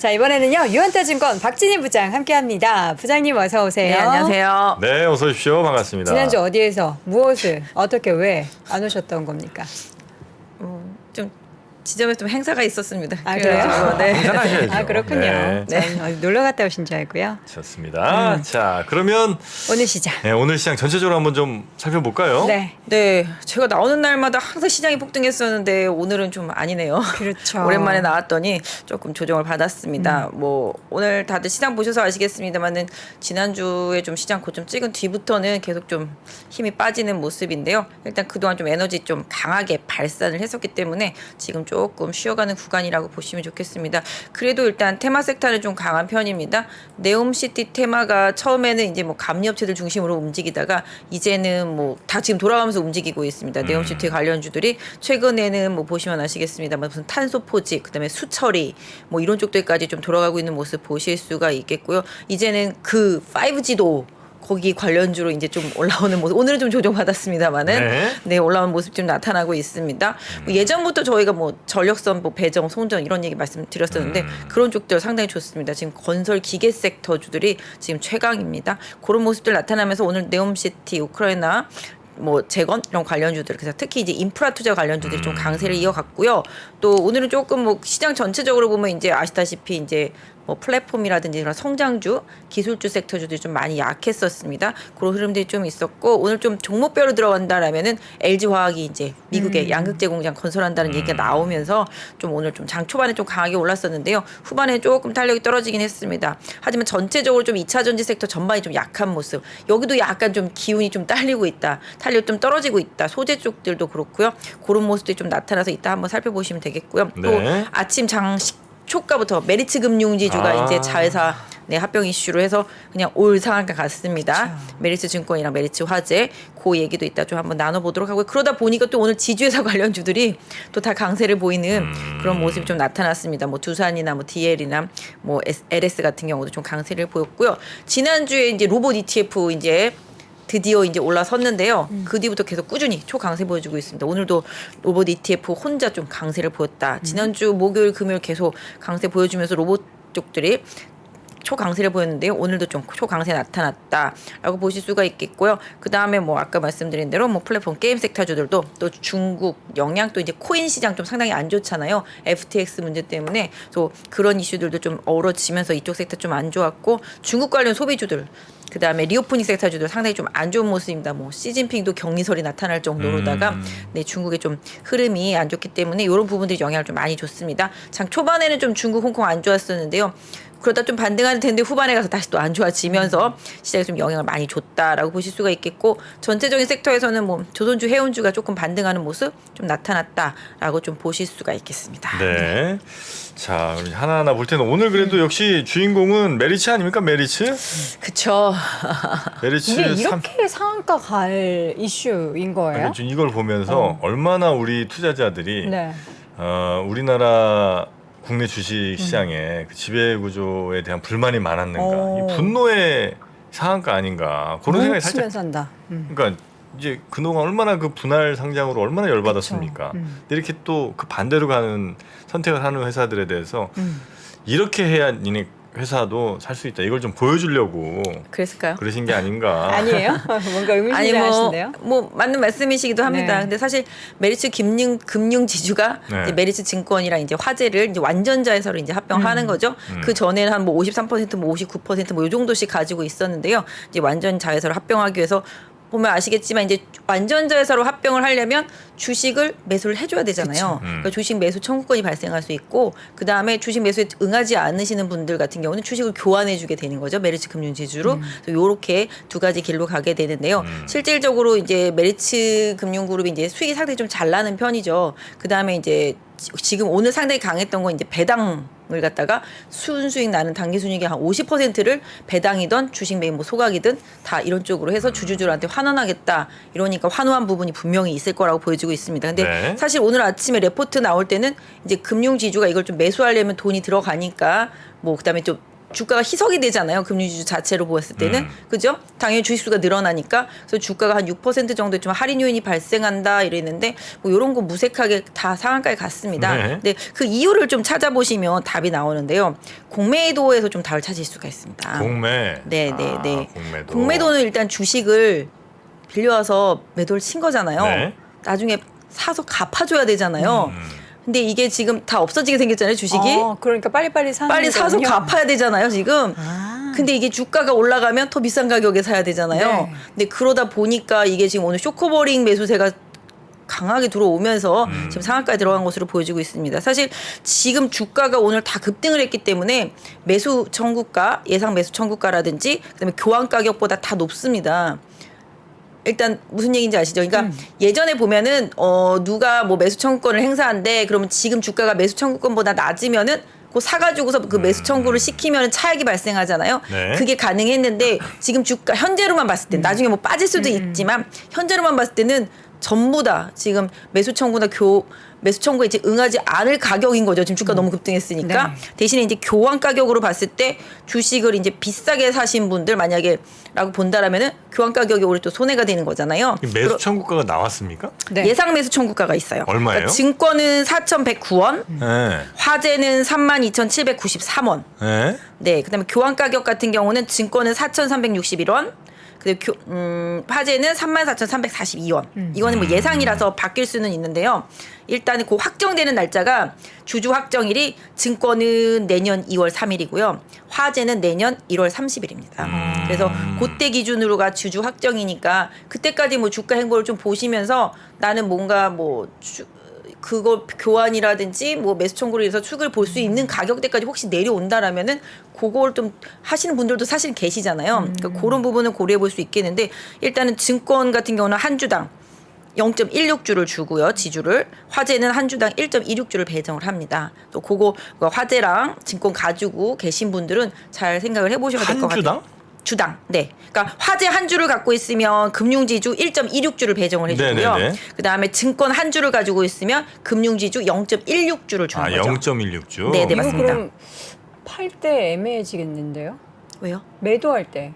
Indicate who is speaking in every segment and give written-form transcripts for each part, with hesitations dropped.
Speaker 1: 자, 이번에는요, 유한타증권 박진희 부장 함께합니다. 부장님 어서 오세요.
Speaker 2: 네, 안녕하세요.
Speaker 3: 네, 어서 오십시오. 반갑습니다.
Speaker 1: 지난주 어디에서 무엇을 어떻게 왜 안 오셨던 겁니까?
Speaker 2: 좀 지점에 좀 행사가 있었습니다.
Speaker 1: 아, 그래요?
Speaker 2: 그래가지고, 네.
Speaker 3: 한잔하셔야죠.
Speaker 1: 아, 그렇군요.
Speaker 3: 네.
Speaker 1: 저는 어디 놀러 갔다 오신 줄 알고요.
Speaker 3: 좋습니다. 자, 그러면
Speaker 1: 오늘 시장.
Speaker 3: 네, 오늘 시장 전체적으로 한번 좀 살펴볼까요?
Speaker 1: 네.
Speaker 2: 네, 제가 나오는 날마다 항상 시장이 폭등했었는데 오늘은 좀 아니네요.
Speaker 1: 그렇죠.
Speaker 2: 오랜만에 나왔더니 조금 조정을 받았습니다. 뭐 오늘 다들 시장 보셔서 아시겠습니다만은 지난주에 좀 시장 고점 찍은 뒤부터는 계속 좀 힘이 빠지는 모습인데요. 일단 그동안 좀 에너지 좀 강하게 발산을 했었기 때문에 지금 조금 쉬어가는 구간이라고 보시면 좋겠습니다. 그래도 일단 테마 섹터는 좀 강한 편입니다. 네옴시티 테마가 처음에는 이제 뭐 감리업체들 중심으로 움직이다가 이제는 뭐 다 지금 돌아가면서 움직이고 있습니다. 네옴시티 관련주들이 최근에는 뭐 보시면 아시겠습니다만 무슨 탄소 포집, 그다음에 수처리 뭐 이런 쪽들까지 좀 돌아가고 있는 모습 보실 수가 있겠고요. 이제는 그 5G도 거기 관련주로 이제 좀 올라오는 모습. 오늘은 좀 조정받았습니다만은 네, 올라오는 모습 좀 나타나고 있습니다. 뭐 예전부터 저희가 뭐 전력선, 뭐 배정, 송전 이런 얘기 말씀드렸었는데 그런 쪽들 상당히 좋습니다. 지금 건설 기계 섹터주들이 지금 최강입니다. 그런 모습들 나타나면서 오늘 네옴시티, 우크라이나 뭐 재건 이런 관련주들, 그래서 특히 이제 인프라 투자 관련주들이 좀 강세를 이어갔고요. 또 오늘은 조금 뭐 시장 전체적으로 보면 이제 아시다시피 이제 뭐 플랫폼이라든지 이런 성장주, 기술주 섹터주들이 좀 많이 약했었습니다. 그런 흐름들이 좀 있었고 오늘 좀 종목별로 들어간다라면은 LG화학이 이제 미국의 양극재 공장 건설한다는 얘기가 나오면서 좀 오늘 좀 장 초반에 좀 강하게 올랐었는데요. 후반에 조금 탄력이 떨어지긴 했습니다. 하지만 전체적으로 좀 2차 전지 섹터 전반이 좀 약한 모습. 여기도 약간 좀 기운이 좀 딸리고 있다. 탄력이 좀 떨어지고 있다. 소재 쪽들도 그렇고요. 그런 모습들이 좀 나타나서 이따 한번 살펴보시면 되겠고요.
Speaker 3: 네.
Speaker 2: 또 아침 장식 초가부터 메리츠 금융지주가 이제 자회사 합병 이슈로 해서 그냥 올 상한가 갔습니다.
Speaker 1: 그렇죠.
Speaker 2: 메리츠 증권이랑 메리츠 화재 그 얘기도 이따 좀 한번 나눠보도록 하고요. 그러다 보니까 또 오늘 지주회사 관련주들이 또 다 강세를 보이는 그런 모습이 좀 나타났습니다. 뭐 두산이나 뭐 DL이나 뭐 LS 같은 경우도 좀 강세를 보였고요. 지난주에 이제 로봇 ETF 이제 드디어 이제 올라섰는데요. 그 뒤부터 계속 꾸준히 초강세 보여주고 있습니다. 오늘도 로봇 ETF 혼자 좀 강세를 보였다. 지난주 목요일, 금요일 계속 강세 보여주면서 로봇 쪽들이 초강세를 보였는데요. 오늘도 좀 초강세 나타났다라고 보실 수가 있겠고요. 그 다음에 뭐 아까 말씀드린 대로 뭐 플랫폼 게임 섹터주들도 또 중국 영향 또 이제 코인 시장 좀 상당히 안 좋잖아요. FTX 문제 때문에 또 그런 이슈들도 좀 어우러지면서 이쪽 섹터 좀 안 좋았고 중국 관련 소비주들 그 다음에 리오프닝 섹터주들 상당히 좀 안 좋은 모습입니다. 뭐 시진핑도 격리설이 나타날 정도로다가 네, 중국의 좀 흐름이 안 좋기 때문에 이런 부분들이 영향을 좀 많이 줬습니다. 장 초반에는 좀 중국, 홍콩 안 좋았었는데요. 그러다 좀 반등하는 텐데 후반에 가서 다시 또 안 좋아지면서 시장에 좀 영향을 많이 줬다라고 보실 수가 있겠고 전체적인 섹터에서는 뭐 조선주, 해운주가 조금 반등하는 모습 좀 나타났다라고 좀 보실 수가 있겠습니다.
Speaker 3: 네. 자, 우리 하나하나 볼 때는 오늘 그래도 역시 주인공은 메리츠 아닙니까? 메리츠?
Speaker 2: 그쵸.
Speaker 3: 메리츠
Speaker 1: 이게 이렇게 상한가 갈 이슈인 거예요?
Speaker 3: 아니, 이걸 보면서 얼마나 우리 투자자들이
Speaker 1: 네.
Speaker 3: 우리나라 국내 주식 시장의 그 지배 구조에 대한 불만이 많았는가? 이 분노의 상한가 아닌가? 그런 생각이 살짝.
Speaker 1: 뭉치면 산다.
Speaker 3: 그러니까 이제 그동안 얼마나 그 분할 상장으로 얼마나 열받았습니까? 근데 이렇게 또 그 반대로 가는 선택을 하는 회사들에 대해서 이렇게 해야 니네 회사도 살 수 있다. 이걸 좀 보여주려고
Speaker 2: 그랬을까요?
Speaker 3: 그러신 게 아닌가?
Speaker 1: 아니에요? 뭔가
Speaker 2: 아니
Speaker 1: 의미심장하신데요?
Speaker 2: 뭐 맞는 말씀이시기도 합니다.
Speaker 1: 네.
Speaker 2: 근데 사실 메리츠 금융 지주가
Speaker 3: 네.
Speaker 2: 이제 메리츠 증권이랑 이제 화재를 이제 완전자회사로 이제 합병하는 거죠. 그 전에는 한 뭐 53%, 뭐 59%, 뭐 요 정도씩 가지고 있었는데요. 이제 완전자회사로 합병하기 위해서 보면 아시겠지만 이제 완전자회사로 합병을 하려면 주식을 매수를 해줘야 되잖아요. 그러니까 주식 매수 청구권이 발생할 수 있고 그 다음에 주식 매수에 응하지 않으시는 분들 같은 경우는 주식을 교환해주게 되는 거죠. 메리츠 금융지주로. 이렇게 두 가지 길로 가게 되는데요. 실질적으로 이제 메리츠 금융그룹이 이제 수익이 상당히 좀 잘 나는 편이죠. 그 다음에 이제 지금 오늘 상당히 강했던 건 이제 배당을 갖다가 순수익 나는 당기순이익의 한 50%를 배당이든 주식 매입 뭐 소각이든 다 이런 쪽으로 해서 주주들한테 환원하겠다 이러니까 환호한 부분이 분명히 있을 거라고 보여지고 있습니다. 근데
Speaker 3: 네.
Speaker 2: 사실 오늘 아침에 레포트 나올 때는 이제 금융지주가 이걸 좀 매수하려면 돈이 들어가니까 뭐 그다음에 좀 주가가 희석이 되잖아요. 금융지주 자체로 보았을 때는. 그죠? 당연히 주식수가 늘어나니까. 그래서 주가가 한 6% 정도 좀 할인 요인이 발생한다 이랬는데 뭐 이런 거 무색하게 다 상한가에 갔습니다.
Speaker 3: 네.
Speaker 2: 근데 그 이유를 좀 찾아보시면 답이 나오는데요. 공매도에서 좀 답을 찾을 수가 있습니다.
Speaker 3: 공매.
Speaker 2: 네.
Speaker 3: 공매도.
Speaker 2: 공매도는 일단 주식을 빌려와서 매도를 친 거잖아요.
Speaker 3: 네.
Speaker 2: 나중에 사서 갚아줘야 되잖아요. 근데 이게 지금 다 없어지게 생겼잖아요, 주식이.
Speaker 1: 그러니까 빨리빨리 사는
Speaker 2: 빨리 사서
Speaker 1: 거군요.
Speaker 2: 갚아야 되잖아요, 지금.
Speaker 1: 아.
Speaker 2: 근데 이게 주가가 올라가면 더 비싼 가격에 사야 되잖아요.
Speaker 1: 네.
Speaker 2: 근데 그러다 보니까 이게 지금 오늘 쇼커버링 매수세가 강하게 들어오면서 지금 상한가에 들어간 것으로 보여지고 있습니다. 사실 지금 주가가 오늘 다 급등을 했기 때문에 매수 청구가, 예상 매수 청구가라든지 그다음에 교환 가격보다 다 높습니다. 일단 무슨 얘기인지 아시죠? 그러니까 예전에 보면은 누가 뭐 매수 청구권을 행사한대 그러면 지금 주가가 매수 청구권보다 낮으면은 그 사가지고서 그 매수 청구를 시키면 차익이 발생하잖아요.
Speaker 3: 네.
Speaker 2: 그게 가능했는데 지금 주가 현재로만 봤을 때 나중에 뭐 빠질 수도 있지만 현재로만 봤을 때는 전부 다 지금 매수 청구나 매수 청구에 이제 응하지 않을 가격인 거죠. 지금 주가 너무 급등했으니까.
Speaker 1: 네.
Speaker 2: 대신에 이제 교환 가격으로 봤을 때 주식을 이제 비싸게 사신 분들 만약에 라고 본다라면은 교환 가격이 오히려 또 손해가 되는 거잖아요.
Speaker 3: 매수 청구가가 나왔습니까?
Speaker 1: 네.
Speaker 2: 예상 매수 청구가가 있어요.
Speaker 3: 얼마예요?
Speaker 2: 증권은 4,109원,
Speaker 3: 네.
Speaker 2: 화재는 32,793원.
Speaker 3: 네.
Speaker 2: 네, 그다음에 교환 가격 같은 경우는 증권은 4,361원. 그리고 화재는 34,342원. 이거는 뭐 예상이라서 바뀔 수는 있는데요. 일단은 그 확정되는 날짜가 주주 확정일이 증권은 내년 2월 3일이고요. 화재는 내년 1월 30일입니다. 그래서 그때 기준으로가 주주 확정이니까 그때까지 뭐 주가 행보를 좀 보시면서 나는 뭔가 뭐 그거 교환이라든지 뭐 매수 청구를 해서 수익을 볼 수 있는 가격대까지 혹시 내려온다라면은 그걸 좀 하시는 분들도 사실 계시잖아요. 그러니까 그런 부분은 고려해 볼 수 있겠는데 일단은 증권 같은 경우는 한 주당 0.16주를 주고요. 지주를. 화재는 한 주당 1.26주를 배정을 합니다. 또 그거 화재랑 증권 가지고 계신 분들은 잘 생각을 해보셔야 될 것 같아요.
Speaker 3: 한 주당?
Speaker 2: 주당. 네. 그러니까 화재 한 주를 갖고 있으면 금융지주 1.26주를 배정을 해주고요.
Speaker 3: 네네네.
Speaker 2: 그다음에 증권 한 주를 가지고 있으면 금융지주 0.16주를 주는 거죠.
Speaker 3: 0.16주.
Speaker 2: 네,
Speaker 1: 이거
Speaker 2: 맞습니다.
Speaker 1: 그럼 팔 때 애매해지겠는데요?
Speaker 2: 왜요?
Speaker 1: 매도할 때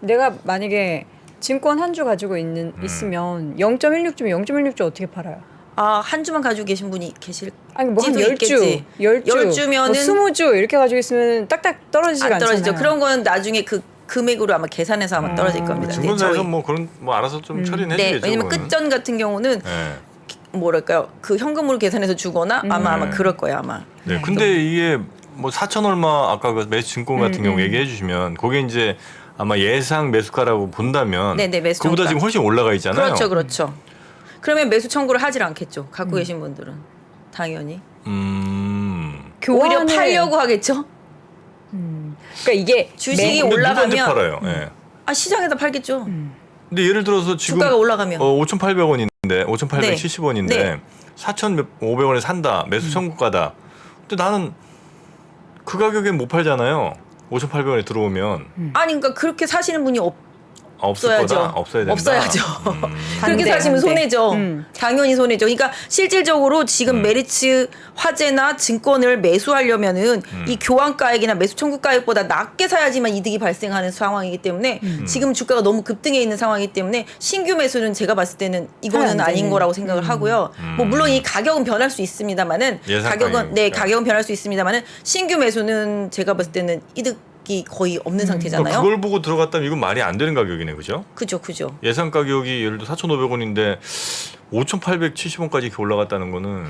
Speaker 1: 내가 만약에 증권 한 주 가지고 있으면 0.16주면 0.16주 어떻게 팔아요?
Speaker 2: 아, 한 주만 가지고 계신 분이 계실
Speaker 1: 아니 뭐 한
Speaker 2: 지도
Speaker 1: 10주,
Speaker 2: 있겠지.
Speaker 1: 10주면은 20주 이렇게 가지고 있으면 딱딱 떨어지지가
Speaker 2: 안 떨어지죠.
Speaker 1: 않잖아요.
Speaker 2: 그런 거는 나중에 그 금액으로 아마 계산해서 아마 떨어질 겁니다. 네,
Speaker 3: 증권사에서
Speaker 2: 저희.
Speaker 3: 뭐 그런 뭐 알아서 좀 처리는
Speaker 2: 네,
Speaker 3: 해주겠죠.
Speaker 2: 왜냐면
Speaker 3: 그거는.
Speaker 2: 끝전 같은 경우는
Speaker 3: 네.
Speaker 2: 뭐랄까요, 그 현금으로 계산해서 주거나 아마 그럴 거예요 아마.
Speaker 3: 네. 근데 이게 뭐 4천 얼마 아까 그 매수 증권 같은 경우 얘기해 주시면 그게 이제 아마 예상 매수가라고 본다면
Speaker 2: 네네, 매수
Speaker 3: 그보다
Speaker 2: 정가.
Speaker 3: 지금 훨씬 올라가 있잖아요.
Speaker 2: 그렇죠, 그렇죠. 그러면 매수 청구를 하질 않겠죠. 갖고 계신 분들은 당연히 오히려
Speaker 1: 교환을-
Speaker 2: 팔려고 하겠죠.
Speaker 1: 그러니까 이게
Speaker 2: 주식이
Speaker 3: 근데
Speaker 2: 올라가면
Speaker 3: 누구한테 팔아요. 예.
Speaker 2: 시장에서 팔겠죠.
Speaker 3: 근데 예를 들어서 지금
Speaker 2: 주가가 올라가면
Speaker 3: 5,800원인데 5,870원인데
Speaker 2: 네.
Speaker 3: 4,500원에 산다. 매수 청구가다. 근데 나는 그 가격에 못 팔잖아요. 5,800원에 들어오면
Speaker 2: 아니 그러니까 그렇게 사시는 분이
Speaker 3: 없을
Speaker 2: 없어야죠.
Speaker 3: 거다. 없어야 된다.
Speaker 2: 없어야죠. 그렇게
Speaker 1: 반대,
Speaker 2: 사시면
Speaker 1: 반대.
Speaker 2: 손해죠. 당연히 손해죠. 그러니까 실질적으로 지금 메리츠 화재나 증권을 매수하려면은 이 교환가액이나 매수 청구가액보다 낮게 사야지만 이득이 발생하는 상황이기 때문에 지금 주가가 너무 급등해 있는 상황이기 때문에 신규 매수는 제가 봤을 때는 이거는
Speaker 1: 안
Speaker 2: 아닌
Speaker 1: 되는.
Speaker 2: 거라고 생각을 하고요. 뭐 물론 이 가격은 변할 수 있습니다만은
Speaker 3: 예상
Speaker 2: 가격은
Speaker 3: 가격이니까.
Speaker 2: 가격은 변할 수 있습니다만은 신규 매수는 제가 봤을 때는 이득이 거의 없는 상태잖아요.
Speaker 3: 그걸 보고 들어갔다면 이건 말이 안 되는 가격이네. 그죠?
Speaker 2: 그죠.
Speaker 3: 예상 가격이 예를 들어 4,500원인데 5,870원까지 이렇게 올라갔다는 거는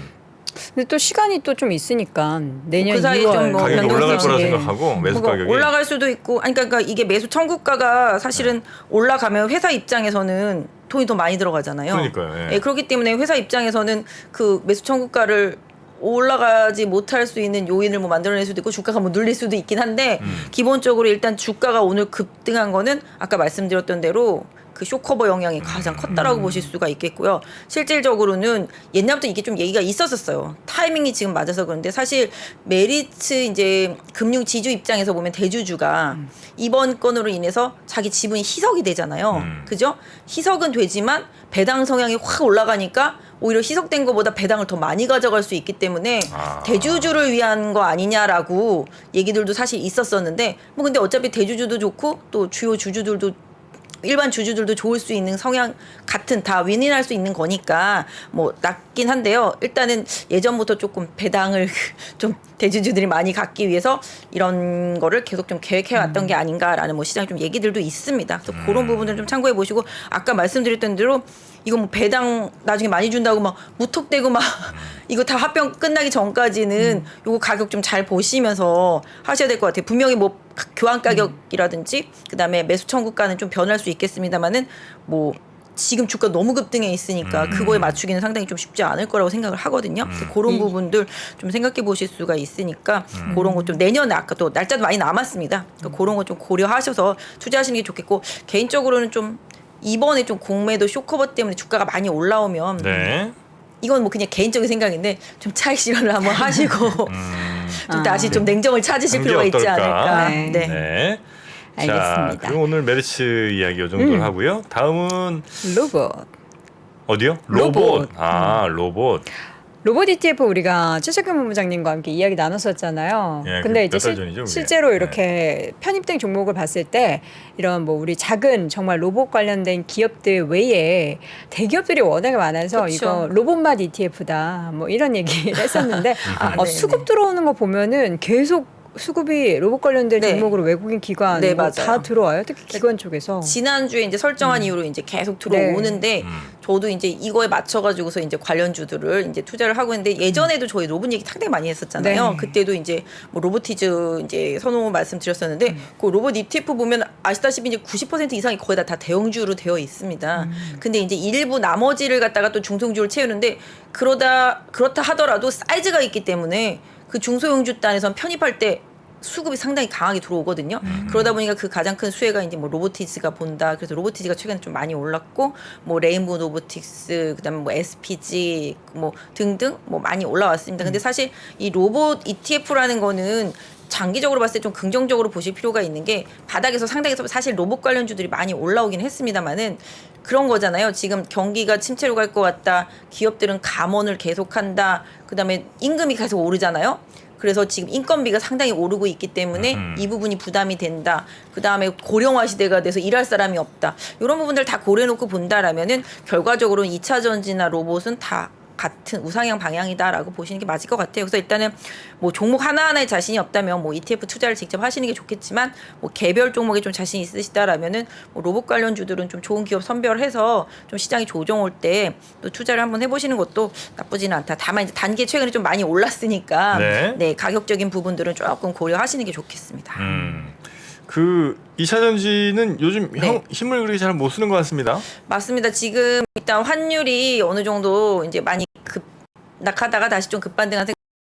Speaker 1: 근데 또 시간이 또 좀 있으니까 내년
Speaker 2: 그 사이에
Speaker 1: 2월
Speaker 2: 좀뭐
Speaker 3: 가격이
Speaker 2: 변동성이-
Speaker 3: 올라갈 거라
Speaker 1: 네.
Speaker 3: 생각하고 매수
Speaker 2: 뭔가
Speaker 3: 가격이
Speaker 2: 올라갈 수도 있고, 아니 그러니까 이게 매수 청구가가 사실은 올라가면 회사 입장에서는 돈이 더 많이 들어가잖아요.
Speaker 3: 그러니까요, 예.
Speaker 2: 그렇기 때문에 회사 입장에서는 그 매수 청구가를 올라가지 못할 수 있는 요인을 뭐 만들어낼 수도 있고 주가가 뭐 눌릴 수도 있긴 한데 기본적으로 일단 주가가 오늘 급등한 거는 아까 말씀드렸던 대로 그 쇼커버 영향이 가장 컸다라고 보실 수가 있겠고요. 실질적으로는 옛날부터 이게 좀 얘기가 있었었어요. 타이밍이 지금 맞아서 그런데 사실 메리츠 이제 금융 지주 입장에서 보면 대주주가 이번 건으로 인해서 자기 지분이 희석이 되잖아요. 그죠? 희석은 되지만 배당 성향이 확 올라가니까 오히려 희석된 것보다 배당을 더 많이 가져갈 수 있기 때문에 대주주를 위한 거 아니냐라고 얘기들도 사실 있었었는데 뭐 근데 어차피 대주주도 좋고 또 주요 주주들도 일반 주주들도 좋을 수 있는 성향 같은 다 윈윈할 수 있는 거니까 뭐 낫긴 한데요. 일단은 예전부터 조금 배당을 좀 대주주들이 많이 갖기 위해서 이런 거를 계속 좀 계획해 왔던 게 아닌가라는 뭐 시장 좀 얘기들도 있습니다. 그래서 그런 부분들 좀 참고해 보시고 아까 말씀드렸던 대로 이거 뭐 배당 나중에 많이 준다고 막 무턱대고 막 이거 다 합병 끝나기 전까지는 요거 가격 좀 잘 보시면서 하셔야 될 것 같아요. 분명히 뭐 교환 가격이라든지 그다음에 매수 청구가는 좀 변할 수 있겠습니다만은 뭐 지금 주가 너무 급등해 있으니까 그거에 맞추기는 상당히 좀 쉽지 않을 거라고 생각을 하거든요. 그래서 그런 부분들 좀 생각해 보실 수가 있으니까 그런 거 좀 내년에 아까 또 날짜도 많이 남았습니다. 그러니까 그런 거 좀 고려하셔서 투자하시는 게 좋겠고 개인적으로는 좀 이번에 좀 공매도 쇼커버 때문에 주가가 많이 올라오면
Speaker 3: 네.
Speaker 2: 이건 뭐 그냥 개인적인 생각인데 좀 차익 실현을 한번 하시고 좀 다시 좀 냉정을 찾으실
Speaker 3: 한게
Speaker 2: 필요가 있지
Speaker 3: 어떨까?
Speaker 2: 않을까.
Speaker 1: 네.
Speaker 2: 네.
Speaker 3: 네.
Speaker 1: 알겠습니다.
Speaker 3: 자, 그럼 오늘 메리츠 이야기 이 정도로 하고요. 다음은
Speaker 1: 로봇.
Speaker 3: 어디요?
Speaker 1: 로봇.
Speaker 3: 로봇.
Speaker 1: 로봇 ETF 우리가 최석현 본부장님과 함께 이야기 나눴었잖아요.
Speaker 3: 예,
Speaker 1: 근데
Speaker 3: 몇
Speaker 1: 이제
Speaker 3: 달 전이죠, 그게.
Speaker 1: 실제로
Speaker 3: 네.
Speaker 1: 이렇게 편입된 종목을 봤을 때 이런 뭐 우리 작은 정말 로봇 관련된 기업들 외에 대기업들이 워낙에 많아서
Speaker 2: 그쵸.
Speaker 1: 이거 로봇맛 ETF다 뭐 이런 얘기를 했었는데
Speaker 2: 네네.
Speaker 1: 수급 들어오는 거 보면은 계속 수급이 로봇 관련된
Speaker 2: 네.
Speaker 1: 종목으로 외국인 기관
Speaker 2: 네,
Speaker 1: 뭐
Speaker 2: 맞아요.
Speaker 1: 다 들어와요. 특히 기관 쪽에서.
Speaker 2: 지난주에 이제 설정한 이후로 이제 계속 들어오는데 저도 이제 이거에 맞춰가지고서 이제 관련주들을 이제 투자를 하고 있는데 예전에도 저희 로봇 얘기 상당히 많이 했었잖아요.
Speaker 1: 네.
Speaker 2: 그때도 이제 뭐 로보티즈 이제 선호 말씀드렸었는데 그 로봇 ETF 보면 아시다시피 이제 90% 이상이 거의 다 대형주로 되어 있습니다. 근데 이제 일부 나머지를 갖다가 또 중소형주를 채우는데 그렇다 하더라도 사이즈가 있기 때문에 그 중소형주 단에선 편입할 때 수급이 상당히 강하게 들어오거든요. 그러다 보니까 그 가장 큰 수혜가 이제 뭐 로보티즈가 본다. 그래서 로보티즈가 최근에 좀 많이 올랐고 뭐 레인보우 로보틱스 그다음에 뭐 SPG 뭐 등등 뭐 많이 올라왔습니다. 근데 사실 이 로봇 ETF라는 거는 장기적으로 봤을 때 좀 긍정적으로 보실 필요가 있는 게 바닥에서 상당히 사실 로봇 관련주들이 많이 올라오긴 했습니다만은 그런 거잖아요. 지금 경기가 침체로 갈 것 같다. 기업들은 감원을 계속한다. 그다음에 임금이 계속 오르잖아요. 그래서 지금 인건비가 상당히 오르고 있기 때문에 이 부분이 부담이 된다. 그다음에 고령화 시대가 돼서 일할 사람이 없다. 이런 부분들 다 고려해놓고 본다라면은 결과적으로 2차 전지나 로봇은 다 같은 우상향 방향이다라고 보시는 게 맞을 것 같아요. 그래서 일단은 뭐 종목 하나하나에 자신이 없다면 뭐 ETF 투자를 직접 하시는 게 좋겠지만 뭐 개별 종목에 좀 자신 있으시다라면은 뭐 로봇 관련주들은 좀 좋은 기업 선별해서 좀 시장이 조정 올 때 또 투자를 한번 해보시는 것도 나쁘지는 않다. 다만 이제 단계 최근에 좀 많이 올랐으니까
Speaker 3: 네.
Speaker 2: 가격적인 부분들은 조금 고려하시는 게 좋겠습니다.
Speaker 3: 그 2차 전지는 요즘
Speaker 2: 네.
Speaker 3: 힘을 그렇게 잘 못 쓰는 것 같습니다.
Speaker 2: 맞습니다. 지금 일단 환율이 어느 정도 이제 많이 급락하다가 다시 좀 급반등한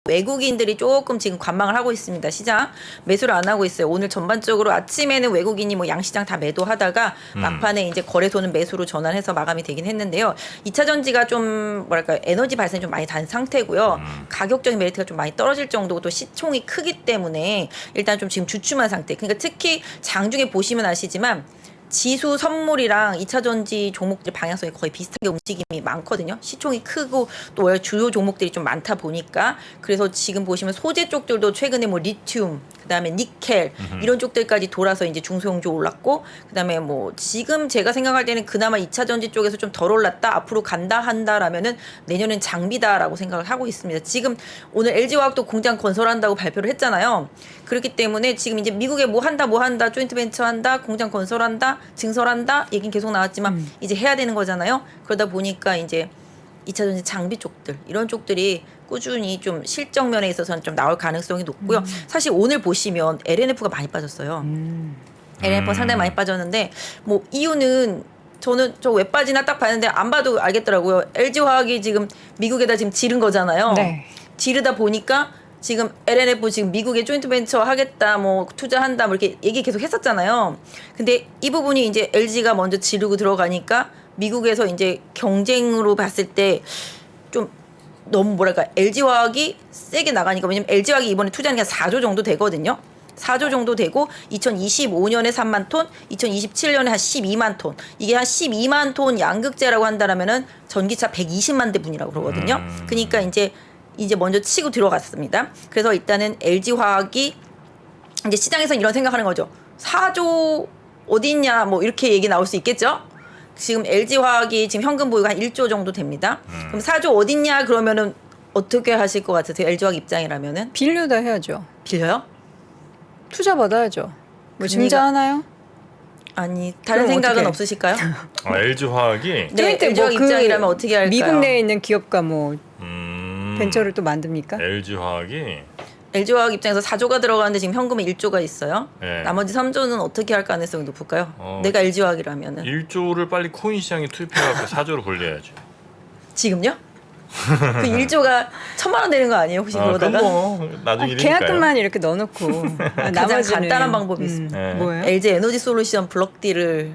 Speaker 2: 외국인들이 조금 지금 관망을 하고 있습니다. 시장 매수를 안 하고 있어요. 오늘 전반적으로 아침에는 외국인이 뭐 양시장 다 매도하다가 막판에 이제 거래소는 매수로 전환해서 마감이 되긴 했는데요. 2차 전지가 좀 뭐랄까 에너지 발생이 좀 많이 단 상태고요. 가격적인 메리트가 좀 많이 떨어질 정도고 또 시총이 크기 때문에 일단 좀 지금 주춤한 상태. 그러니까 특히 장중에 보시면 아시지만 지수 선물이랑 2차 전지 종목들 방향성이 거의 비슷하게 움직임이 많거든요. 시총이 크고 또 원래 주요 종목들이 좀 많다 보니까 그래서 지금 보시면 소재 쪽들도 최근에 뭐 리튬 그다음에 니켈 이런 쪽들까지 돌아서 이제 중소형주 올랐고 그다음에 뭐 지금 제가 생각할 때는 그나마 2차 전지 쪽에서 좀 덜 올랐다 앞으로 간다 한다라면은 내년엔 장비다라고 생각을 하고 있습니다. 지금 오늘 LG화학도 공장 건설한다고 발표를 했잖아요. 그렇기 때문에 지금 이제 미국에 뭐 한다 조인트 벤처 한다 공장 건설한다 증설한다 얘기는 계속 나왔지만 이제 해야 되는 거잖아요. 그러다 보니까 이제 2차 전지 장비 쪽들 이런 쪽들이 꾸준히 좀 실적 면에 있어서는 좀 나올 가능성이 높고요. 사실 오늘 보시면 LNF가 많이 빠졌어요. LNF가 상당히 많이 빠졌는데 뭐 이유는 저는 저 왜 빠지나 딱 봤는데 안 봐도 알겠더라고요. LG화학이 지금 미국에다 지금 지른 거잖아요.
Speaker 1: 네.
Speaker 2: 지르다 보니까 지금 LNF 지금 미국에 조인트 벤처 하겠다, 뭐 투자한다, 뭐 이렇게 얘기 계속 했었잖아요. 근데 이 부분이 이제 LG가 먼저 지르고 들어가니까 미국에서 이제 경쟁으로 봤을 때 좀 너무 뭐랄까 LG화학이 세게 나가니까, 왜냐면 LG화학이 이번에 투자한 게 한 4조 정도 되거든요. 4조 정도 되고 2025년에 3만 톤, 2027년에 한 12만 톤. 이게 한 12만 톤 양극재라고 한다라면은 전기차 120만 대 분이라고 그러거든요. 그러니까 이제 먼저 치고 들어갔습니다. 그래서 일단은 LG화학이 이제 시장에서 이런 생각하는 거죠. 4조 어디 있냐, 뭐 이렇게 얘기 나올 수 있겠죠. 지금 LG화학이 지금 현금 보유가 한 1조 정도 됩니다. 그럼 4조 어디 있냐 그러면은 어떻게 하실 것 같으세요? LG화학 입장이라면은
Speaker 1: 빌려다 해야죠.
Speaker 2: 빌려요?
Speaker 1: 투자 받아야죠. 뭐 증자하나요?
Speaker 2: 아니 다른
Speaker 1: 그럼
Speaker 2: 생각은
Speaker 1: 어떡해?
Speaker 2: 없으실까요?
Speaker 3: LG화학이
Speaker 2: 네, LG화학 입장이라면 어떻게 할까요?
Speaker 1: 미국 내에 있는 기업과 뭐 벤처를 또 만듭니까?
Speaker 3: LG화학이
Speaker 2: LG화학 입장에서 4조가 들어가는데 지금 현금이 1조가 있어요.
Speaker 3: 네.
Speaker 2: 나머지 3조는 어떻게 할 가능성이 높을까요? 내가 LG화학이라면은
Speaker 3: 1조를 빨리 코인 시장에 투입해갖고 4조로 벌려야지.
Speaker 2: 지금요? 그 1조가 1,000만 원 되는 거 아니에요? 혹시 그러다가?
Speaker 3: 그건 뭐 나중에 일이니까요.
Speaker 1: 계약금만 이렇게 넣어놓고
Speaker 2: 가장
Speaker 1: 나머지는
Speaker 2: 간단한 방법이 있습니다.
Speaker 3: 네.
Speaker 1: 뭐예요?
Speaker 2: LG 에너지 솔루션 블럭 딜을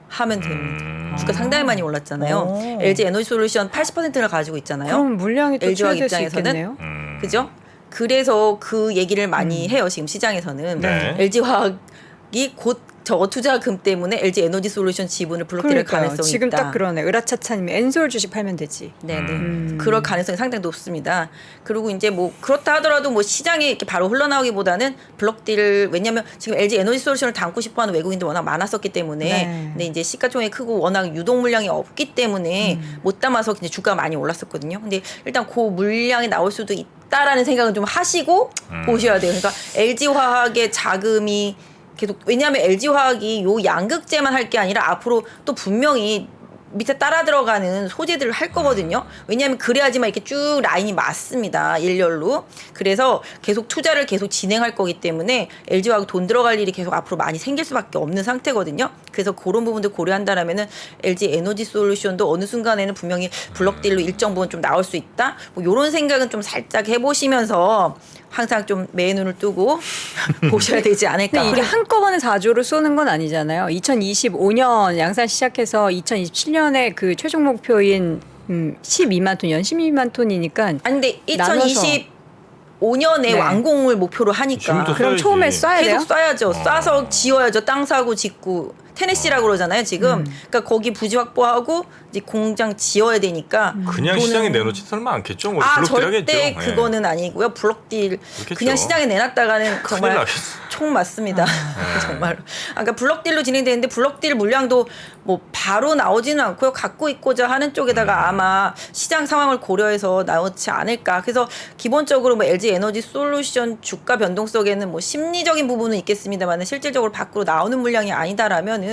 Speaker 2: 하면 됩니다. 주가 상당히 많이 올랐잖아요.
Speaker 1: 오.
Speaker 2: LG 에너지 솔루션 80%를 가지고 있잖아요.
Speaker 1: 그럼 물량이 또
Speaker 2: LG화학
Speaker 1: 추가될 수
Speaker 2: 입장에서는
Speaker 1: 있겠네요.
Speaker 2: 그죠? 그래서 그 얘기를 많이 해요. 지금 시장에서는
Speaker 3: 네.
Speaker 2: LG화학이 곧 저거 투자금 때문에 LG 에너지 솔루션 지분을 블록딜할
Speaker 1: 그러니까요.
Speaker 2: 가능성이
Speaker 1: 지금
Speaker 2: 있다.
Speaker 1: 딱 그러네. 으라차차님이 엔솔 주식 팔면 되지.
Speaker 2: 네네. 그럴 가능성이 상당히 높습니다. 그리고 이제 뭐 그렇다 하더라도 뭐 시장에 이렇게 바로 흘러나오기보다는 블록딜, 왜냐하면 지금 LG 에너지 솔루션을 담고 싶어하는 외국인도 워낙 많았었기 때문에
Speaker 1: 네.
Speaker 2: 근데 이제 시가총액이 크고 워낙 유동 물량이 없기 때문에 못 담아서 이제 주가가 많이 올랐었거든요. 근데 일단 그 물량이 나올 수도 있다라는 생각은 좀 하시고 보셔야 돼요. 그러니까 LG 화학의 자금이 계속, 왜냐하면 LG화학이 요 양극재만 할 게 아니라 앞으로 또 분명히 밑에 따라 들어가는 소재들을 할 거거든요. 왜냐하면 그래야지만 이렇게 쭉 라인이 맞습니다. 일렬로. 그래서 계속 투자를 계속 진행할 거기 때문에 LG화학 돈 들어갈 일이 계속 앞으로 많이 생길 수밖에 없는 상태거든요. 그래서 그런 부분들 고려한다라면은 LG 에너지 솔루션도 어느 순간에는 분명히 블록딜로 일정 부분 좀 나올 수 있다. 뭐 이런 생각은 좀 살짝 해보시면서 항상 좀 매의 눈을 뜨고 보셔야 되지 않을까.
Speaker 1: 근데 이게 한꺼번에 4조를 쏘는 건 아니잖아요. 2025년 양산 시작해서 2027년에 그 최종 목표인 12만 톤, 연 12만 톤이니까
Speaker 2: 아니 근데
Speaker 1: 나눠서.
Speaker 2: 2025년에
Speaker 1: 네.
Speaker 2: 완공을 목표로 하니까
Speaker 3: 지금부터
Speaker 1: 그럼
Speaker 3: 써야지.
Speaker 1: 처음에 쏴야 돼요?
Speaker 2: 계속 쏴야죠. 쏴서 지어야죠. 땅 사고 짓고. 테네시라고 그러잖아요, 지금. 그러니까 거기 부지 확보하고 이제 공장 지어야 되니까.
Speaker 3: 그냥
Speaker 2: 돈은-
Speaker 3: 시장에 내놓지 설마 않겠죠? 뭐
Speaker 2: 아,
Speaker 3: 블록딜
Speaker 2: 절대
Speaker 3: 하겠죠. 예.
Speaker 2: 그거는 아니고요. 블록딜
Speaker 3: 그렇겠죠.
Speaker 2: 그냥 시장에 내놨다가는 정말
Speaker 3: 나겠어.
Speaker 2: 총 맞습니다. 정말로. 그러니까 블록딜로 진행되는데 블록딜 물량도 뭐 바로 나오지는 않고요. 갖고 있고자 하는 쪽에다가 아마 시장 상황을 고려해서 나오지 않을까. 그래서 기본적으로 뭐 LG 에너지 솔루션 주가 변동성에는 뭐 심리적인 부분은 있겠습니다만 실질적으로 밖으로 나오는 물량이 아니다라면은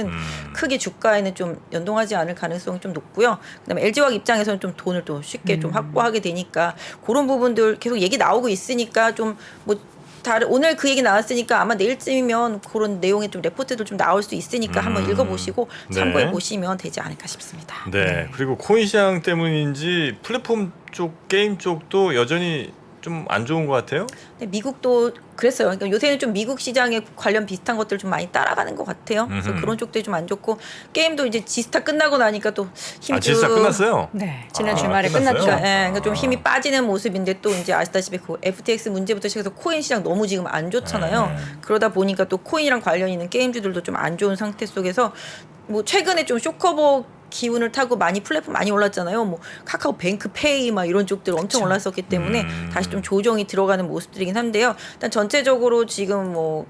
Speaker 2: 크게 주가에는 좀 연동하지 않을 가능성이 좀 높고요. 그다음에 LG화학 입장에서는 좀 돈을 또 쉽게 좀 확보하게 되니까 그런 부분들 계속 얘기 나오고 있으니까 좀 뭐 다른 오늘 그 얘기 나왔으니까 아마 내일쯤이면 그런 내용의 좀 레포트도 좀 나올 수 있으니까 한번 읽어보시고
Speaker 3: 네.
Speaker 2: 참고해 보시면 되지 않을까 싶습니다.
Speaker 3: 네. 그리고 코인 시장 때문인지 플랫폼 쪽 게임 쪽도 여전히 좀 안 좋은 것 같아요.
Speaker 2: 근데 미국도 그랬어요. 그러니까 요새는 좀 미국 시장에 관련 비슷한 것들 좀 많이 따라가는 것 같아요. 그래서 그런 쪽들이 좀 안 좋고 게임도 이제 지스타 끝나고 나니까 또 힘이
Speaker 3: 지스타 끝났어요.
Speaker 1: 네, 지난
Speaker 3: 아,
Speaker 1: 주말에
Speaker 3: 끝났어요?
Speaker 1: 끝났죠.
Speaker 2: 그러니까 좀 힘이 빠지는 모습인데 또 이제 아시다시피 그 FTX 문제부터 시작해서 코인 시장 너무 지금 안 좋잖아요. 그러다 보니까 또 코인이랑 관련 있는 게임주들도 좀 안 좋은 상태 속에서 뭐 최근에 좀 쇼커버 기운을 타고 많이 플랫폼 많이 올랐잖아요. 뭐 카카오 뱅크페이 막 이런 쪽들 엄청 올랐었기 때문에 다시 좀 조정이 들어가는 모습들이긴 한데요. 일단 전체적으로 지금 뭐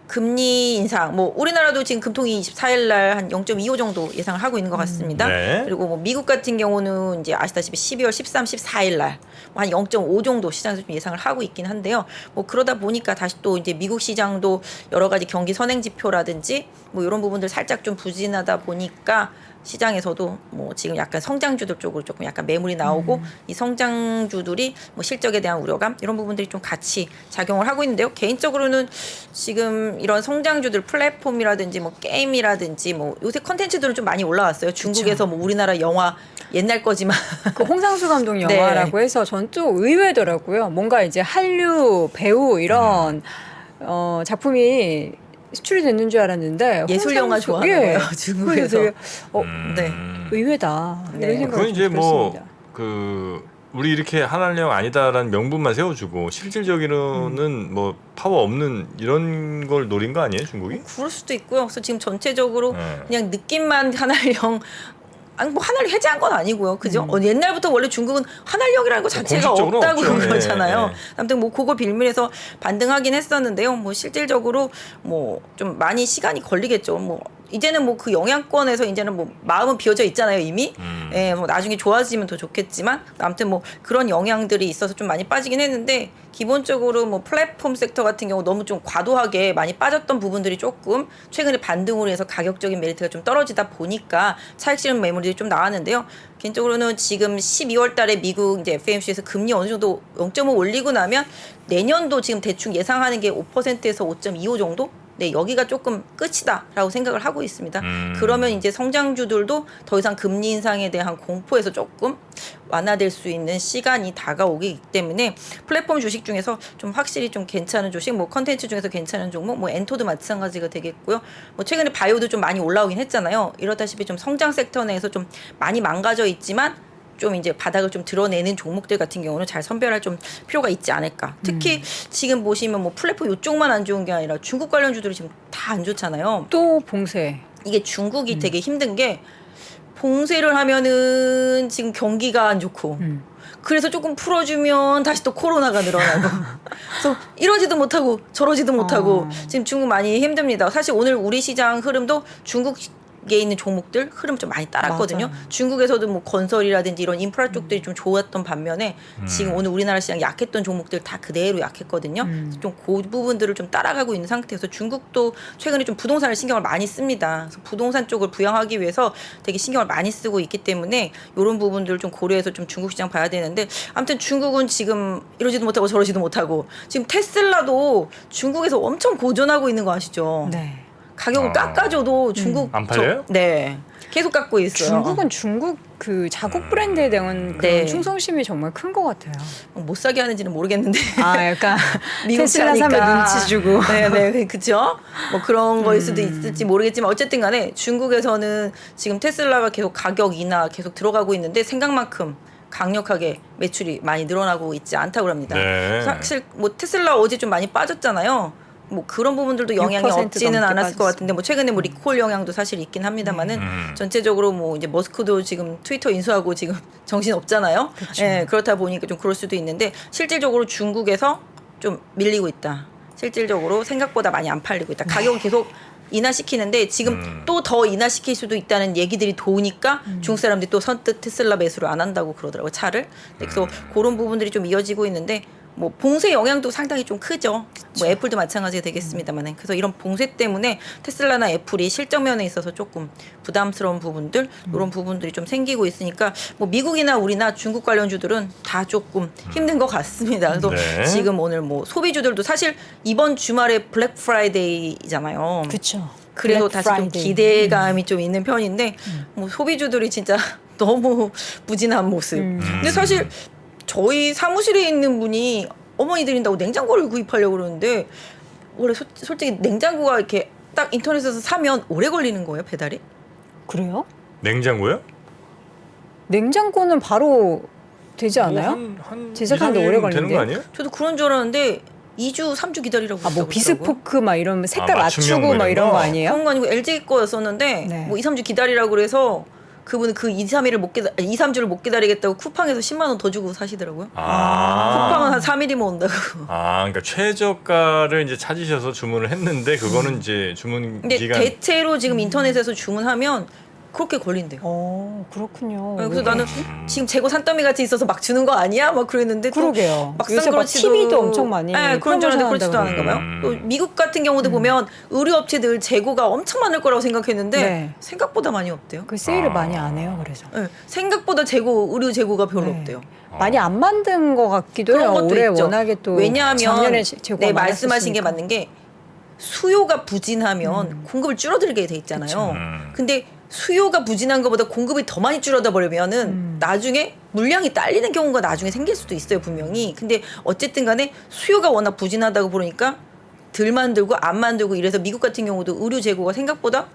Speaker 2: 금리 인상, 뭐 우리나라도 지금 금통위 24일 날 한 0.25 정도 예상을 하고 있는 것 같습니다.
Speaker 3: 네.
Speaker 2: 그리고 뭐 미국 같은 경우는 이제 아시다시피 12월 13, 14일 날 한 0.5 정도 시장에서 좀 예상을 하고 있긴 한데요. 뭐 그러다 보니까 다시 또 이제 미국 시장도 여러 가지 경기 선행 지표라든지 뭐 이런 부분들 살짝 좀 부진하다 보니까 시장에서도 뭐 지금 약간 성장주들 쪽으로 조금 약간 매물이 나오고 이 성장주들이 뭐 실적에 대한 우려감 이런 부분들이 좀 같이 작용을 하고 있는데요. 개인적으로는 지금 이런 성장주들 플랫폼이라든지 뭐 게임이라든지 뭐 요새 컨텐츠들은 좀 많이 올라왔어요. 중국에서 뭐 우리나라 영화 옛날 거지만
Speaker 1: 그 홍상수 감독
Speaker 2: 네.
Speaker 1: 영화라고 해서 전 좀 의외더라고요. 뭔가 이제 한류 배우 이런 작품이 수출이 됐는 줄 알았는데
Speaker 2: 예술 영화
Speaker 1: 홍상수-
Speaker 2: 좋아하는 거예요. 중국에서.
Speaker 1: 그래서 되게,
Speaker 2: 네.
Speaker 1: 의외다.
Speaker 2: 네.
Speaker 1: 이런 생각이
Speaker 3: 그건 이제
Speaker 1: 좀 들었습니다.
Speaker 3: 그 우리 이렇게 한한령 아니다라는 명분만 세워주고 실질적으로는 뭐 파워 없는 이런 걸 노린 거 아니에요, 중국이?
Speaker 2: 그럴 수도 있고요. 그래서 지금 전체적으로
Speaker 3: 네.
Speaker 2: 그냥 느낌만 한알령 아니 뭐 한알령 해제한 건 아니고요. 그죠? 옛날부터 원래 중국은 한알령이라는 거 자체가
Speaker 3: 공식적으로
Speaker 2: 없다고
Speaker 3: 없죠.
Speaker 2: 그런 거잖아요.
Speaker 3: 예, 예.
Speaker 2: 아무튼 뭐 그거 빌미해서 반등하긴 했었는데요. 뭐 실질적으로 뭐 좀 많이 시간이 걸리겠죠. 뭐 이제는 뭐 그 영향권에서 이제는 뭐 마음은 비어져 있잖아요, 이미. 예, 뭐 나중에 좋아지면 더 좋겠지만 아무튼 뭐 그런 영향들이 있어서 좀 많이 빠지긴 했는데 기본적으로 뭐 플랫폼 섹터 같은 경우 너무 좀 과도하게 많이 빠졌던 부분들이 조금 최근에 반등으로 해서 가격적인 메리트가 좀 떨어지다 보니까 차익 실현 매물들이 좀 나왔는데요. 개인적으로는 지금 12월 달에 미국 이제 FOMC에서 금리 어느 정도 0.5 올리고 나면 내년도 지금 대충 예상하는 게 5%에서 5.25 정도? 네, 여기가 조금 끝이다라고 생각을 하고 있습니다. 그러면 이제 성장주들도 더 이상 금리 인상에 대한 공포에서 조금 완화될 수 있는 시간이 다가오기 때문에 플랫폼 주식 중에서 좀 확실히 좀 괜찮은 주식, 뭐 컨텐츠 중에서 괜찮은 종목, 뭐 엔토도 마찬가지가 되겠고요. 뭐 최근에 바이오도 좀 많이 올라오긴 했잖아요. 이렇다시피 좀 성장 섹터 내에서 좀 많이 망가져 있지만 좀 이제 바닥을 좀 드러내는 종목들 같은 경우는 잘 선별할 좀 필요가 있지 않을까. 특히 지금 보시면 뭐 플랫폼 이쪽만 안 좋은 게 아니라 중국 관련주들이 지금 다 안 좋잖아요.
Speaker 1: 또 봉쇄.
Speaker 2: 이게 중국이 되게 힘든 게 봉쇄를 하면은 지금 경기가 안 좋고 그래서 조금 풀어주면 다시 또 코로나가 늘어나고 그래서 이러지도 못하고 저러지도 못하고 지금 중국 많이 힘듭니다. 사실 오늘 우리 시장 흐름도 중국 에 있는 종목들 흐름 좀 많이 따랐거든요.
Speaker 1: 맞아요.
Speaker 2: 중국에서도 뭐 건설이라든지 이런 인프라 쪽들이 좀 좋았던 반면에 지금 오늘 우리나라 시장 약했던 종목들 다 그대로 약했거든요. 좀 그 부분들을 좀 따라가고 있는 상태에서 중국도 최근에 좀 부동산을 신경을 많이 씁니다. 그래서 부동산 쪽을 부양하기 위해서 되게 신경을 많이 쓰고 있기 때문에 이런 부분들을 좀 고려해서 좀 중국 시장 봐야 되는데 아무튼 중국은 지금 이러지도 못하고 저러지도 못하고 지금 테슬라도 중국에서 엄청 고전하고 있는 거 아시죠?
Speaker 1: 네.
Speaker 2: 가격을 깎아줘도 중국
Speaker 3: 안 팔려요?
Speaker 2: 네, 계속 깎고 있어요.
Speaker 1: 중국은 중국 그 자국 브랜드에 대한 그런
Speaker 2: 네.
Speaker 1: 충성심이 정말 큰 것 같아요.
Speaker 2: 못 사게 하는지는 모르겠는데
Speaker 1: 아, 약간
Speaker 2: 미국
Speaker 1: 테슬라
Speaker 2: 차니까.
Speaker 1: 사면 눈치 주고.
Speaker 2: 네네 그렇죠. 뭐 그런 거일 수도 있을지 모르겠지만 어쨌든간에 중국에서는 지금 테슬라가 계속 가격 인하 계속 들어가고 있는데 생각만큼 강력하게 매출이 많이 늘어나고 있지 않다고 합니다.
Speaker 3: 네.
Speaker 2: 사실 뭐 테슬라 어제 좀 많이 빠졌잖아요. 뭐 그런 부분들도 영향이
Speaker 1: 6%
Speaker 2: 없지는
Speaker 1: 넘게
Speaker 2: 않았을 것
Speaker 1: 빠졌어요.
Speaker 2: 같은데 뭐 최근에 뭐 리콜 영향도 사실 있긴 합니다만은 전체적으로 뭐 이제 머스크도 지금 트위터 인수하고 지금 정신 없잖아요. 예, 그렇다 보니까 좀 그럴 수도 있는데 실질적으로 중국에서 좀 밀리고 있다. 실질적으로 생각보다 많이 안 팔리고 있다. 가격을 계속 인하시키는데 지금 또 더 인하시킬 수도 있다는 얘기들이 도니까 중국 사람들이 또 선뜻 테슬라 매수를 안 한다고 그러더라고요. 차를. 그래서 그런 부분들이 좀 이어지고 있는데 뭐 봉쇄 영향도 상당히 좀 크죠. 뭐 애플도 마찬가지가 되겠습니다만, 그래서 이런 봉쇄 때문에 테슬라나 애플이 실적 면에 있어서 조금 부담스러운 부분들, 이런 부분들이 좀 생기고 있으니까 뭐 미국이나 우리나 중국 관련주들은 다 조금 힘든 것 같습니다. 그래서
Speaker 3: 네.
Speaker 2: 지금 오늘 뭐 소비주들도 사실 이번 주말에 블랙 프라이데이잖아요.
Speaker 1: 그렇죠.
Speaker 2: 그래서 다시 좀 기대감이 좀 있는 편인데 뭐 소비주들이 진짜 너무 부진한 모습. 근데 사실 저희 사무실에 있는 분이 어머니 드린다고 냉장고를 구입하려고 그러는데 원래 솔직히 냉장고가 이렇게 딱 인터넷에서 사면 오래 걸리는 거예요, 배달이?
Speaker 1: 그래요?
Speaker 3: 냉장고요?
Speaker 1: 냉장고는 바로 되지 않아요?
Speaker 3: 뭐 한
Speaker 1: 제작하는데
Speaker 3: 2, 3일
Speaker 1: 오래
Speaker 3: 되는
Speaker 1: 걸리는데요?
Speaker 3: 거 아니에요?
Speaker 2: 저도 그런 줄 알았는데 2주, 3주 기다리라고
Speaker 1: 아, 뭐
Speaker 2: 그러더라고요.
Speaker 1: 비스포크 막 이런 색깔
Speaker 3: 맞춤형
Speaker 1: 맞추고
Speaker 3: 뭐
Speaker 1: 막
Speaker 3: 이런
Speaker 1: 이런 거
Speaker 3: 거?
Speaker 1: 아니에요?
Speaker 2: 그런 거 아니고 LG 거였었는데
Speaker 1: 네.
Speaker 2: 뭐 2, 3주 기다리라고 그래서 그분은 그 2, 3일을 못 기다 2, 3주를 못 기다리겠다고 쿠팡에서 10만 원 더 주고 사시더라고요. 쿠팡은 한 3일이면 온다고.
Speaker 3: 그러니까 최저가를 이제 찾으셔서 주문을 했는데 그거는 이제 주문
Speaker 2: 근데
Speaker 3: 기간
Speaker 2: 대체로 지금 인터넷에서 주문하면 그렇게 걸린대요.
Speaker 1: 그렇군요.
Speaker 2: 그래서 나는 지금 재고 산더미 같이 있어서 막 주는 거 아니야? 막 그랬는데 또
Speaker 1: 그러게요.
Speaker 2: 막상
Speaker 1: 요새 막
Speaker 2: 그렇지도
Speaker 1: TV도 엄청 많이
Speaker 2: 네, 그런 줄 알았는데 그렇지도 않은가 봐요.
Speaker 3: 음.
Speaker 2: 또 미국 같은 경우도 보면 의류업체들 재고가 엄청 많을 거라고 생각했는데
Speaker 1: 네.
Speaker 2: 생각보다 많이 없대요.
Speaker 1: 그 세일을 많이 안 해요. 그래서
Speaker 2: 네, 생각보다 의류 재고가 별로
Speaker 1: 네.
Speaker 2: 없대요.
Speaker 1: 많이 안 만든 것 같기도 해요.
Speaker 2: 그런 것도
Speaker 1: 올해
Speaker 2: 있죠.
Speaker 1: 워낙에 또
Speaker 2: 왜냐하면
Speaker 1: 작년에 재고가
Speaker 2: 네, 말씀하신 게
Speaker 1: 많았었으니까.
Speaker 2: 맞는 게 수요가 부진하면 공급을 줄어들게 돼 있잖아요. 근데 수요가 부진한 것보다 공급이 더 많이 줄어다 버리면은 나중에 물량이 딸리는 경우가 나중에 생길 수도 있어요, 분명히. 근데 어쨌든 간에 수요가 워낙 부진하다고 보니까 덜 만들고 안 만들고 이래서 미국 같은 경우도 의류 재고가 생각보다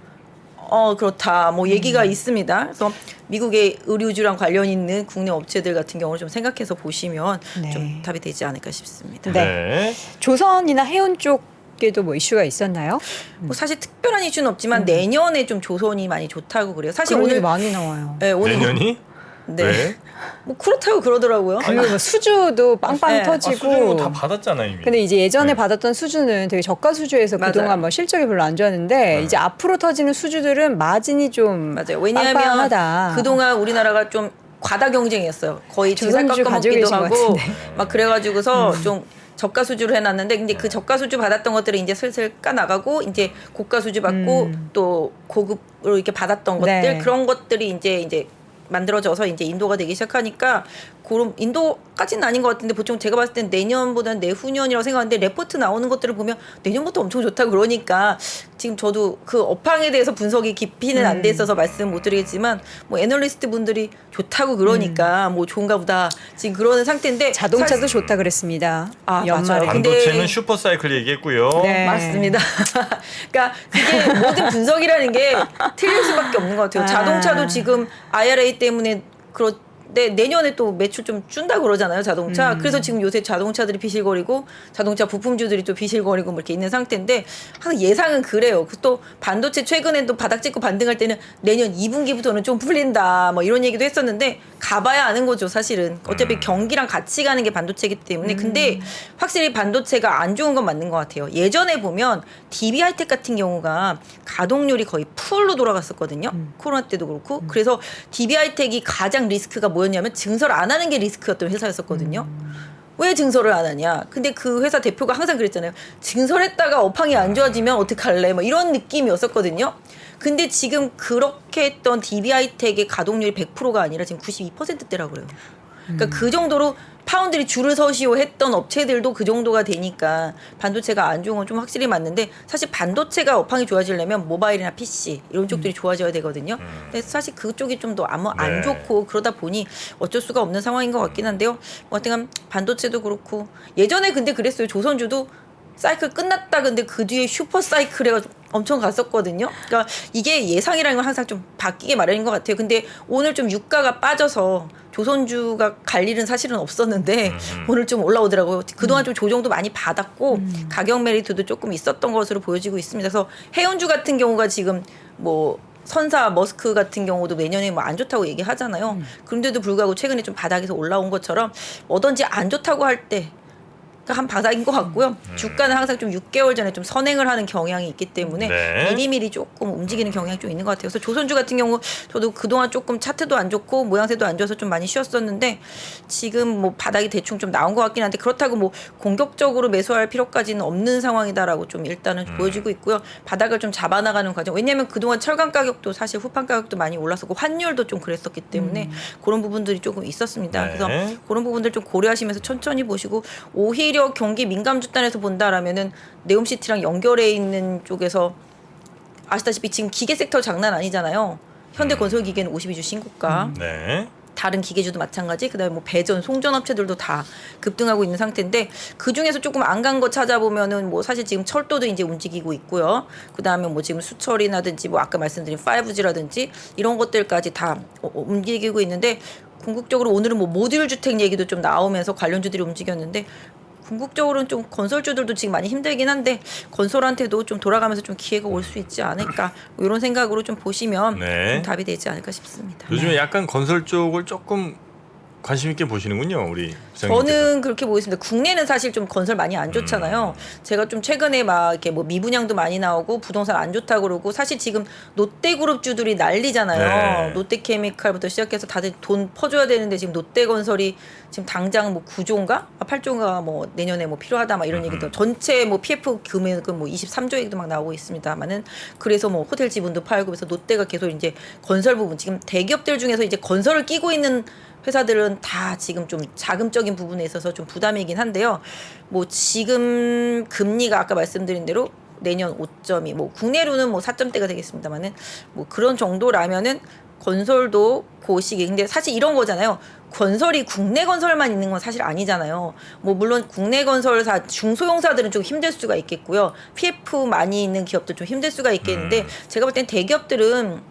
Speaker 2: 그렇다. 뭐 얘기가 있습니다. 그래서 미국의 의류주랑 관련 있는 국내 업체들 같은 경우를 좀 생각해서 보시면
Speaker 1: 네.
Speaker 2: 좀 답이 되지 않을까 싶습니다.
Speaker 1: 네.
Speaker 3: 네.
Speaker 1: 조선이나 해운 쪽에도 뭐 이슈가 있었나요?
Speaker 2: 뭐 사실 특별한 이슈는 없지만 내년에 좀 조선이 많이 좋다고 그래요. 사실
Speaker 1: 그런 얘기
Speaker 2: 오늘
Speaker 1: 많이 나와요.
Speaker 2: 네, 오늘
Speaker 3: 내년이?
Speaker 2: 네.
Speaker 3: 왜?
Speaker 2: 뭐 그렇다고 그러더라고요.
Speaker 1: 그리고 뭐 수주도 빵빵
Speaker 2: 네.
Speaker 1: 터지고.
Speaker 3: 수준은 뭐다 받았잖아 이미.
Speaker 1: 근데 이제 예전에
Speaker 3: 네.
Speaker 1: 받았던 수주는 되게 저가 수주에서
Speaker 2: 맞아요.
Speaker 1: 그동안 뭐 실적이 별로 안 좋았는데 이제 앞으로 터지는 수주들은 마진이 좀
Speaker 2: 맞아요. 왜냐하면
Speaker 1: 빵빵하다.
Speaker 2: 그동안 우리나라가 좀 과다 경쟁이었어요. 거의 지살
Speaker 1: 조선주 가지고
Speaker 2: 깎아먹기도
Speaker 1: 계신 것
Speaker 2: 하고
Speaker 1: 같은데.
Speaker 2: 막 그래가지고서 좀 저가 수주를 해놨는데 근데 그 저가 수주 받았던 것들을 이제 슬슬 까나가고 이제 고가 수주 받고 또 고급으로 이렇게 받았던 것들
Speaker 1: 네.
Speaker 2: 그런 것들이 이제 만들어져서 이제 인도가 되기 시작하니까 그럼 인도까지는 아닌 것 같은데 보통 제가 봤을 땐 내년보다는 내후년이라고 생각하는데 레포트 나오는 것들을 보면 내년부터 엄청 좋다 그러니까 지금 저도 그 업황에 대해서 분석이 깊이는 안 돼 있어서 말씀 못 드리겠지만 뭐 애널리스트 분들이 좋다고 그러니까 뭐 좋은가 보다 지금 그러는 상태인데
Speaker 1: 자동차도 좋다 그랬습니다.
Speaker 2: 아,
Speaker 1: 연말에.
Speaker 2: 맞아요. 근데-
Speaker 3: 반도체는 슈퍼 사이클 얘기했고요.
Speaker 1: 네.
Speaker 2: 맞습니다. 그러니까 이게 모든 분석이라는 게 틀릴 수밖에 없는 것 같아요.
Speaker 1: 아.
Speaker 2: 자동차도 지금 IRA 때문에 그런데 내년에 또 매출 좀 준다 그러잖아요, 자동차. 그래서 지금 요새 자동차들이 비실거리고 자동차 부품주들이 또 비실거리고 뭐 이렇게 있는 상태인데 항상 예상은 그래요. 또 반도체 최근에 또 바닥 찍고 반등할 때는 내년 2분기부터는 좀 풀린다 뭐 이런 얘기도 했었는데 가봐야 아는 거죠, 사실은. 어차피 경기랑 같이 가는 게 반도체이기 때문에. 근데 확실히 반도체가 안 좋은 건 맞는 것 같아요. 예전에 보면 DB 하이텍 같은 경우가 가동률이 거의 풀로 돌아갔었거든요. 코로나 때도 그렇고. 그래서 DB 하이텍이 가장 리스크가 뭐였냐면 증설 안 하는 게 리스크였던 회사였었거든요. 왜 증설을 안 하냐? 근데 그 회사 대표가 항상 그랬잖아요. 증설했다가 업황이 안 좋아지면 어떡할래? 뭐 이런 느낌이었었거든요. 근데 지금 그렇게 했던 DB 하이텍의 가동률이 100%가 아니라 지금 92%대라고 그래요. 그러니까 그 정도로 파운드리 줄을 서시오 했던 업체들도 그 정도가 되니까 반도체가 안 좋은 건 좀 확실히 맞는데 사실 반도체가 업황이 좋아지려면 모바일이나 PC 이런 쪽들이 좋아져야 되거든요. 근데 사실 그쪽이 좀 더 안
Speaker 3: 네.
Speaker 2: 좋고 그러다 보니 어쩔 수가 없는 상황인 것 같긴 한데요. 뭐 하여튼 반도체도 그렇고 예전에 근데 그랬어요. 조선주도 사이클 끝났다 근데 그 뒤에 슈퍼 사이클 해가지고 엄청 갔었거든요. 그러니까 이게 예상이라는 건 항상 좀 바뀌게 마련인 것 같아요. 근데 오늘 좀 유가가 빠져서 조선주가 갈 일은 사실은 없었는데 오늘 좀 올라오더라고요. 그동안 좀 조정도 많이 받았고 가격 메리트도 조금 있었던 것으로 보여지고 있습니다. 그래서 해운주 같은 경우가 지금 뭐 선사 머스크 같은 경우도 내년에 뭐 안 좋다고 얘기하잖아요. 그런데도 불구하고 최근에 좀 바닥에서 올라온 것처럼 뭐든지 안 좋다고 할때 한 바닥인 것 같고요. 주가는 항상 좀 6개월 전에 좀 선행을 하는 경향이 있기 때문에
Speaker 3: 네.
Speaker 2: 미리미리 조금 움직이는 경향이 좀 있는 것 같아요. 그래서 조선주 같은 경우 저도 그동안 조금 차트도 안 좋고 모양새도 안 좋아서 좀 많이 쉬었었는데 지금 뭐 바닥이 대충 좀 나온 것 같긴 한데 그렇다고 뭐 공격적으로 매수할 필요까지는 없는 상황이다라고 좀 일단은 보여지고 있고요. 바닥을 좀 잡아나가는 과정. 왜냐하면 그동안 철강 가격도 사실 후판 가격도 많이 올랐었고 환율도 좀 그랬었기 때문에 그런 부분들이 조금 있었습니다.
Speaker 3: 네.
Speaker 2: 그래서 그런 부분들 좀 고려하시면서 천천히 보시고 오히려 경기 민감 주단에서 본다라면은 네옴시티랑 연결해 있는 쪽에서 아시다시피 지금 기계 섹터 장난 아니잖아요. 현대건설기계는 52주 신고가.
Speaker 3: 네.
Speaker 2: 다른 기계주도 마찬가지. 그다음에 뭐 배전, 송전 업체들도 다 급등하고 있는 상태인데 그 중에서 조금 안 간 거 찾아보면은 뭐 사실 지금 철도도 이제 움직이고 있고요. 그다음에 뭐 지금 수철이라든지 뭐 아까 말씀드린 5G라든지 이런 것들까지 다 움직이고 있는데 궁극적으로 오늘은 뭐 모듈 주택 얘기도 좀 나오면서 관련주들이 움직였는데 궁극적으로는 좀 건설주들도 지금 많이 힘들긴 한데 건설한테도 좀 돌아가면서 좀 기회가 올 수 있지 않을까 뭐 이런 생각으로 좀 보시면
Speaker 3: 네.
Speaker 2: 좀 답이 되지 않을까 싶습니다.
Speaker 3: 요즘에 약간 건설 쪽을 조금 관심 있게 보시는군요, 우리 부장님께서.
Speaker 2: 저는 그렇게 보겠습니다. 국내는 사실 좀 건설 많이 안 좋잖아요. 제가 좀 최근에 막 이렇게 뭐 미분양도 많이 나오고 부동산 안 좋다고 그러고 사실 지금 롯데그룹주들이 난리잖아요.
Speaker 3: 네.
Speaker 2: 롯데케미칼부터 시작해서 다들 돈 퍼줘야 되는데 지금 롯데건설이 지금 당장 뭐 9조인가? 8조인가 뭐 내년에 뭐 필요하다 막 이런 얘기도 전체 뭐 PF 금액은 뭐 23조 얘기도 막 나오고 있습니다만은 그래서 뭐 호텔 지분도 팔고 그래서 롯데가 계속 이제 건설 부분 지금 대기업들 중에서 이제 건설을 끼고 있는 회사들은 다 지금 좀 자금적인 부분에 있어서 좀 부담이긴 한데요. 뭐 지금 금리가 아까 말씀드린 대로 내년 5.2, 뭐 국내로는 뭐 4점대가 되겠습니다만은 뭐 그런 정도라면은 건설도 그 시기. 근데 사실 이런 거잖아요. 건설이 국내 건설만 있는 건 사실 아니잖아요. 뭐 물론 국내 건설사 중소형사들은 좀 힘들 수가 있겠고요. PF 많이 있는 기업도 좀 힘들 수가 있겠는데 제가 볼 땐 대기업들은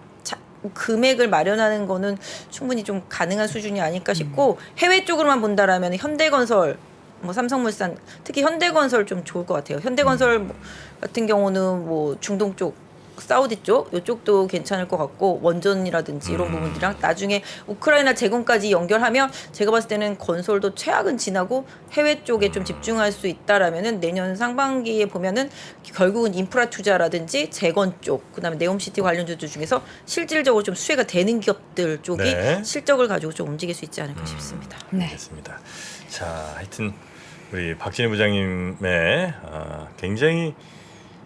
Speaker 2: 금액을 마련하는 거는 충분히 좀 가능한 수준이 아닐까 싶고 해외 쪽으로만 본다라면 현대건설 뭐 삼성물산 특히 현대건설 좀 좋을 것 같아요. 현대건설 같은 경우는 뭐 중동 쪽 사우디 쪽 이쪽도 괜찮을 것 같고 원전이라든지 이런 부분들이랑 나중에 우크라이나 재건까지 연결하면 제가 봤을 때는 건설도 최악은 지나고 해외 쪽에 좀 집중할 수 있다라면은 내년 상반기에 보면은 결국은 인프라 투자라든지 재건 쪽 그다음에 네옴시티 관련주들 중에서 실질적으로 좀 수혜가 되는 기업들 쪽이
Speaker 3: 네.
Speaker 2: 실적을 가지고 좀 움직일 수 있지 않을까 싶습니다.
Speaker 1: 네.
Speaker 3: 알겠습니다. 자, 하여튼 우리 박진희 부장님의 굉장히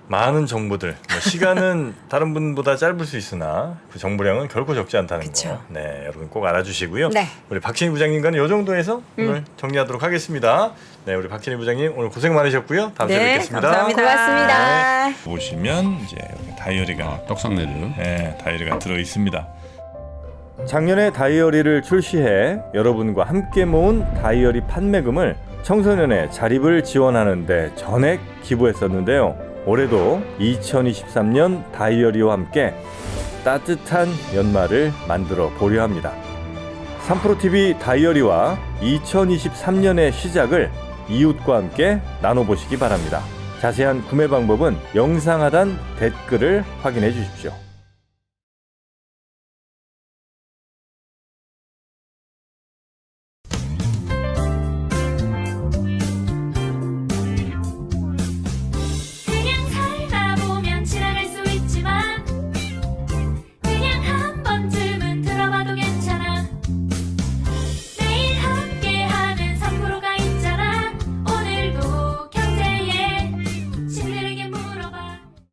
Speaker 3: 많은 정보들, 뭐 시간은 다른 분보다 짧을 수 있으나 그 정보량은 결코 적지 않다는
Speaker 1: 그쵸.
Speaker 3: 거, 네, 여러분 꼭 알아주시고요.
Speaker 1: 네.
Speaker 3: 우리 박진희 부장님과는 이 정도에서 오늘 정리하도록 하겠습니다. 네, 우리 박진희 부장님 오늘 고생 많으셨고요. 다음 주에
Speaker 2: 네,
Speaker 3: 뵙겠습니다.
Speaker 2: 감사합니다.
Speaker 1: 고맙습니다.
Speaker 3: 네. 보시면 이제 여기 다이어리가
Speaker 4: 떡상내를
Speaker 3: 네, 다이어리가 들어 있습니다. 작년에 다이어리를 출시해 여러분과 함께 모은 다이어리 판매금을 청소년의 자립을 지원하는 데 전액 기부했었는데요. 올해도 2023년 다이어리와 함께 따뜻한 연말을 만들어 보려 합니다. 3프로TV 다이어리와 2023년의 시작을 이웃과 함께 나눠보시기 바랍니다. 자세한 구매 방법은 영상 하단 댓글을 확인해 주십시오.